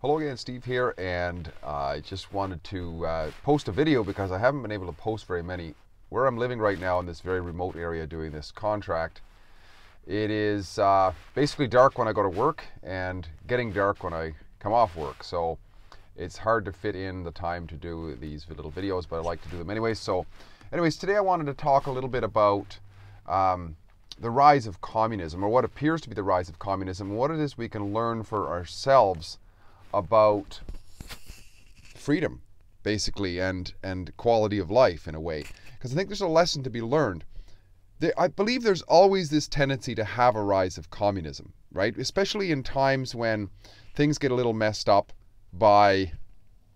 Hello again, Steve here, and I just wanted to post a video because I haven't been able to post very many. Where I'm living right now in this very remote area doing this contract, it is basically dark when I go to work and getting dark when I come off work. So it's hard to fit in the time to do these little videos, but I like to do them anyway. So anyways, today I wanted to talk a little bit about the rise of communism, or what appears to be the rise of communism, and what it is we can learn for ourselves about freedom, basically, and quality of life in a way. Because I think there's a lesson to be learned. I believe there's always this tendency to have a rise of communism, right? Especially in times when things get a little messed up by,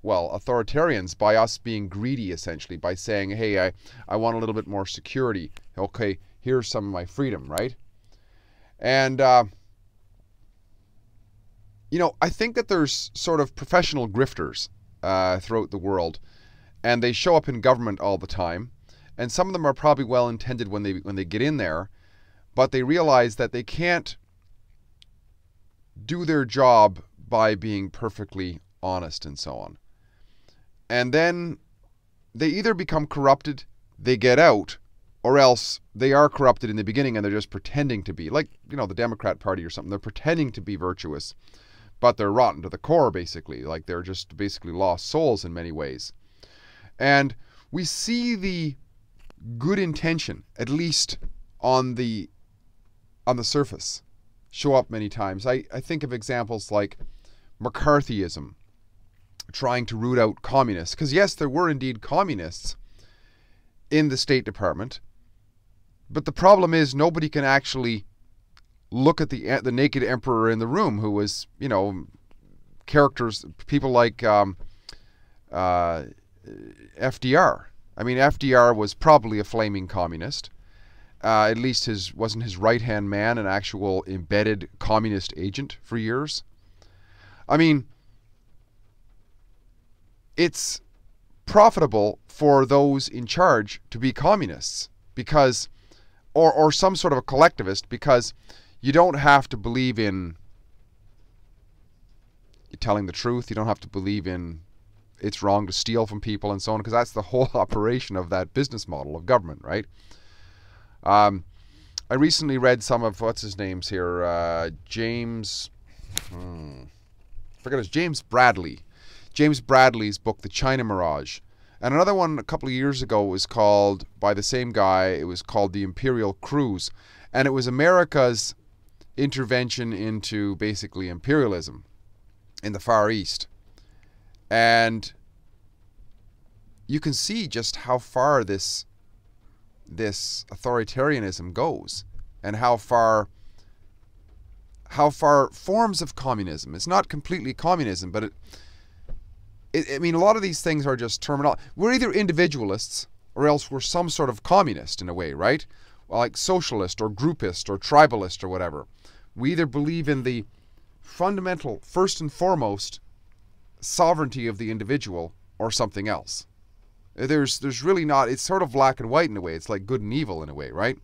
well, authoritarians, by us being greedy, essentially, by saying, hey, I want a little bit more security. Okay, here's some of my freedom, right? And I think that there's sort of professional grifters throughout the world, and they show up in government all the time. And some of them are probably well-intended when they get in there, but they realize that they can't do their job by being perfectly honest and so on. And then they either become corrupted, they get out, or else they are corrupted in the beginning and they're just pretending to be, like, the Democrat Party or something. They're pretending to be virtuous, but they're rotten to the core, basically. Like, they're just basically lost souls in many ways. And we see the good intention, at least on the surface, show up many times. I think of examples like McCarthyism, trying to root out communists. Because yes, there were indeed communists in the State Department, but the problem is nobody can actually look at the naked emperor in the room, who was, characters, people like FDR. I mean, FDR was probably a flaming communist. At least wasn't his right-hand man an actual embedded communist agent for years? I mean, it's profitable for those in charge to be communists, because, or some sort of a collectivist, because you don't have to believe in telling the truth. You don't have to believe in it's wrong to steal from people and so on, because that's the whole operation of that business model of government, right? I recently read some of, what's his name's here, James Bradley. James Bradley's book, The China Mirage. And another one a couple of years ago was called, by the same guy, it was called The Imperial Cruise. And it was America's intervention into basically imperialism in the Far East. And you can see just how far this authoritarianism goes, and how far forms of communism. It's not completely communism, but I mean, a lot of these things are just terminology. We're either individualists or else we're some sort of communist in a way, right? Like socialist or groupist or tribalist or whatever. We either believe in the fundamental, first and foremost, sovereignty of the individual or something else. There's really not, it's sort of black and white in a way. It's like good and evil in a way, right?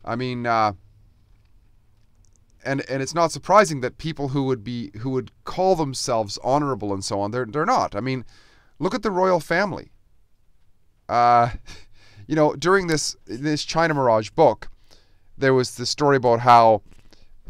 I mean, and it's not surprising that people who would call themselves honorable and so on, they're not. I mean, look at the royal family. During this China Mirage book, there was this story about how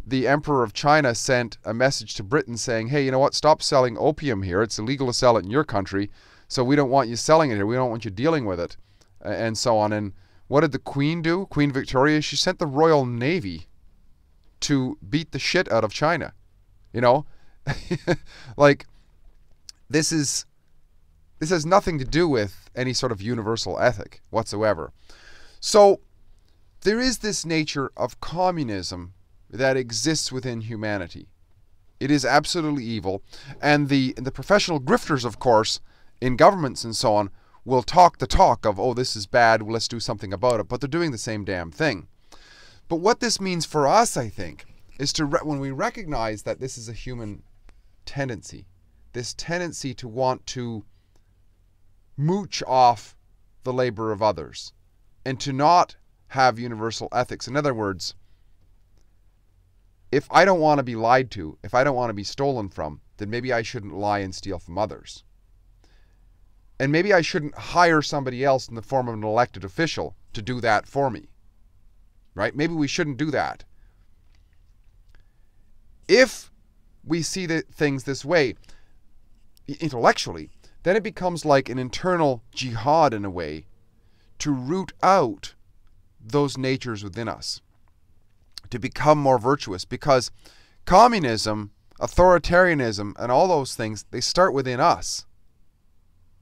the Emperor of China sent a message to Britain saying, hey, you know what, stop selling opium here. It's illegal to sell it in your country, so we don't want you selling it here. We don't want you dealing with it, and so on. And what did the Queen do? Queen Victoria, she sent the Royal Navy to beat the shit out of China. Like, this has nothing to do with any sort of universal ethic whatsoever. So there is this nature of communism that exists within humanity. It is absolutely evil, and the professional grifters, of course, in governments and so on, will talk the talk of, oh, this is bad, well, let's do something about it, but they're doing the same damn thing. But what this means for us, I think, is when we recognize that this is a human tendency, this tendency to want to mooch off the labor of others, and to not have universal ethics. In other words, if I don't want to be lied to, if I don't want to be stolen from, then maybe I shouldn't lie and steal from others. And maybe I shouldn't hire somebody else in the form of an elected official to do that for me. Right? Maybe we shouldn't do that. If we see the things this way, intellectually, then it becomes like an internal jihad in a way to root out those natures within us, to become more virtuous. Because communism, authoritarianism, and all those things, they start within us.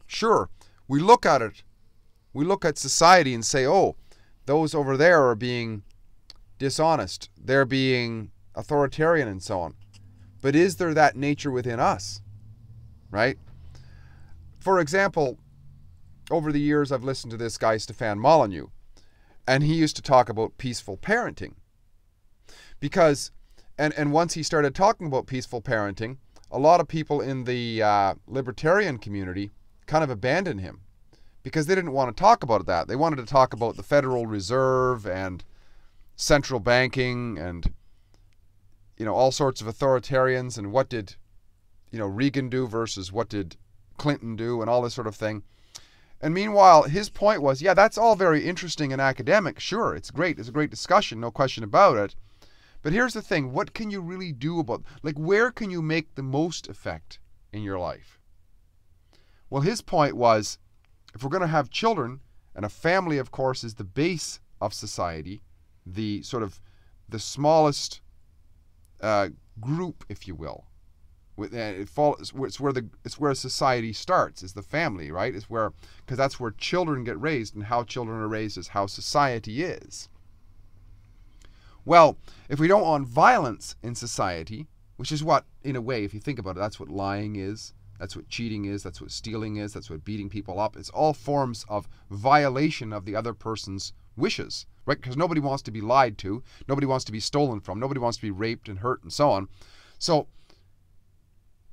Sure, we look at it, we look at society and say, oh, those over there are being dishonest, they're being authoritarian and so on. But is there that nature within us? Right? For example, over the years I've listened to this guy, Stefan Molyneux, and he used to talk about peaceful parenting. Because, and once he started talking about peaceful parenting, a lot of people in the libertarian community kind of abandoned him because they didn't want to talk about that. They wanted to talk about the Federal Reserve and central banking and, you know, all sorts of authoritarians and what did, you know, Reagan do versus what did Clinton do and all this sort of thing. And meanwhile, his point was, yeah, that's all very interesting and academic. Sure, it's great. It's a great discussion, no question about it. But here's the thing. What can you really do about, like, where can you make the most effect in your life? Well, his point was, if we're going to have children, and a family, of course, is the base of society, the sort of the smallest group, if you will. It's where society starts, is the family, right? It's where, because that's where children get raised, and how children are raised is how society is. Well, if we don't want violence in society, which is what, in a way, if you think about it, that's what lying is, that's what cheating is, that's what stealing is, that's what beating people up. It's all forms of violation of the other person's wishes, right? Because nobody wants to be lied to, nobody wants to be stolen from, nobody wants to be raped and hurt and so on. So,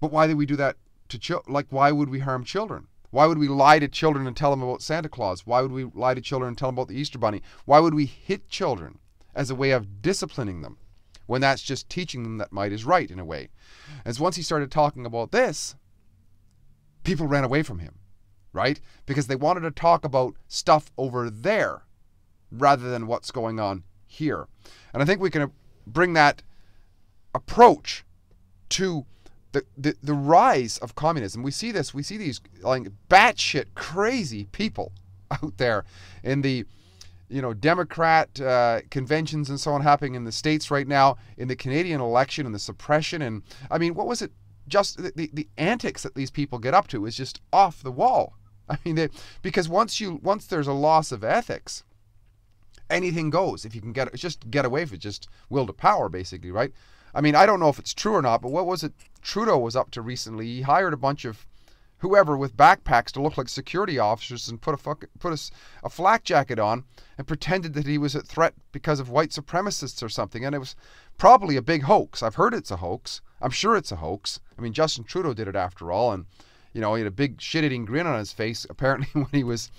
but why do we do that to children? Like, why would we harm children? Why would we lie to children and tell them about Santa Claus? Why would we lie to children and tell them about the Easter Bunny? Why would we hit children as a way of disciplining them when that's just teaching them that might is right in a way? As once he started talking about this, people ran away from him, right? Because they wanted to talk about stuff over there rather than what's going on here. And I think we can bring that approach to the rise of communism. We see this, we see these like batshit crazy people out there in the, you know, Democrat conventions and so on happening in the States right now, in the Canadian election and the suppression. And I mean, what was it? Just the antics that these people get up to is just off the wall. I mean, because once there's a loss of ethics, anything goes. If you can get away with it, just will to power, basically, right? I mean, I don't know if it's true or not, but what was it Trudeau was up to recently? He hired a bunch of whoever with backpacks to look like security officers and put a flak jacket on and pretended that he was a threat because of white supremacists or something. And it was probably a big hoax. I've heard it's a hoax. I'm sure it's a hoax. I mean, Justin Trudeau did it after all. And, you know, he had a big shit-eating grin on his face, apparently, when he was,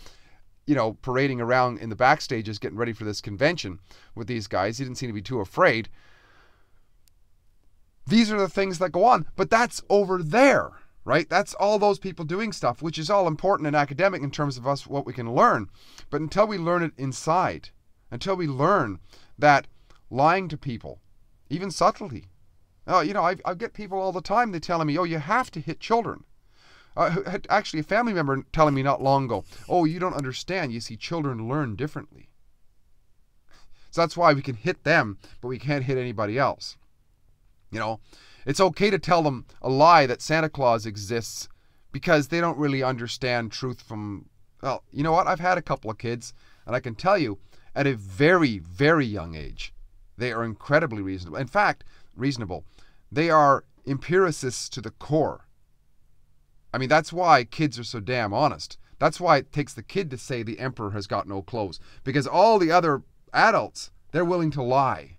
you know, parading around in the backstages getting ready for this convention with these guys. He didn't seem to be too afraid. These are the things that go on. But that's over there, right? That's all those people doing stuff, which is all important and academic in terms of us, what we can learn. But until we learn it inside, until we learn that lying to people, even subtly. Oh, you know, I get people all the time, they're telling me, oh, you have to hit children. Actually, a family member telling me not long ago, oh, you don't understand. You see, children learn differently. So that's why we can hit them, but we can't hit anybody else. You know, it's okay to tell them a lie that Santa Claus exists because they don't really understand truth from, well, you know what? I've had a couple of kids, and I can tell you, at a very, very young age, they are incredibly reasonable. In fact, reasonable. They are empiricists to the core. I mean, that's why kids are so damn honest. That's why it takes the kid to say the emperor has got no clothes. Because all the other adults, they're willing to lie.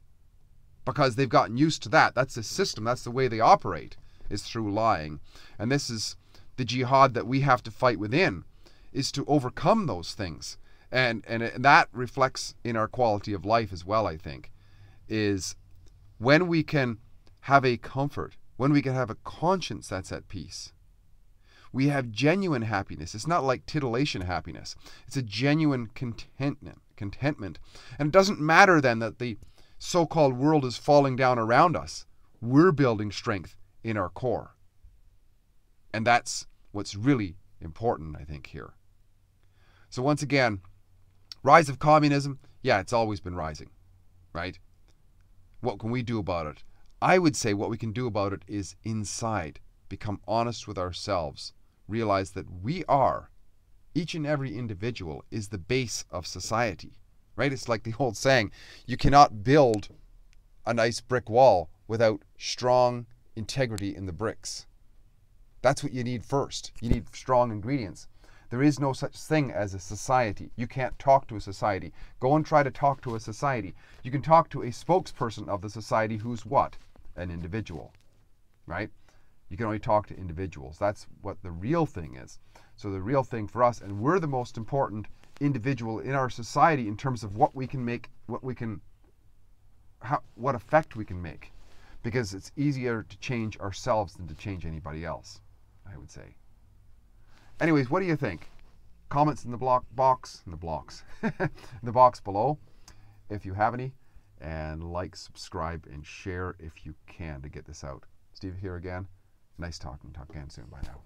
Because they've gotten used to that. That's the system. That's the way they operate, is through lying. And this is the jihad that we have to fight within, is to overcome those things. And that reflects in our quality of life as well, I think, is when we can have a comfort, when we can have a conscience that's at peace. We have genuine happiness. It's not like titillation happiness. It's a genuine contentment. And it doesn't matter then that the so-called world is falling down around us. We're building strength in our core. And that's what's really important, I think, here. So once again, rise of communism, yeah, it's always been rising, right? What can we do about it? I would say what we can do about it is inside. Become honest with ourselves. Realize that we are, each and every individual is the base of society, right? It's like the old saying, you cannot build a nice brick wall without strong integrity in the bricks. That's what you need first. You need strong ingredients. There is no such thing as a society. You can't talk to a society. Go and try to talk to a society. You can talk to a spokesperson of the society who's what? An individual, right? You can only talk to individuals. That's what the real thing is. So the real thing for us, and we're the most important individual in our society in terms of what we can make, what effect we can make. Because it's easier to change ourselves than to change anybody else, I would say. Anyways, what do you think? Comments in the box below, if you have any, and like, subscribe, and share if you can to get this out. Steve here again. Nice talking. Talk again soon. Bye now.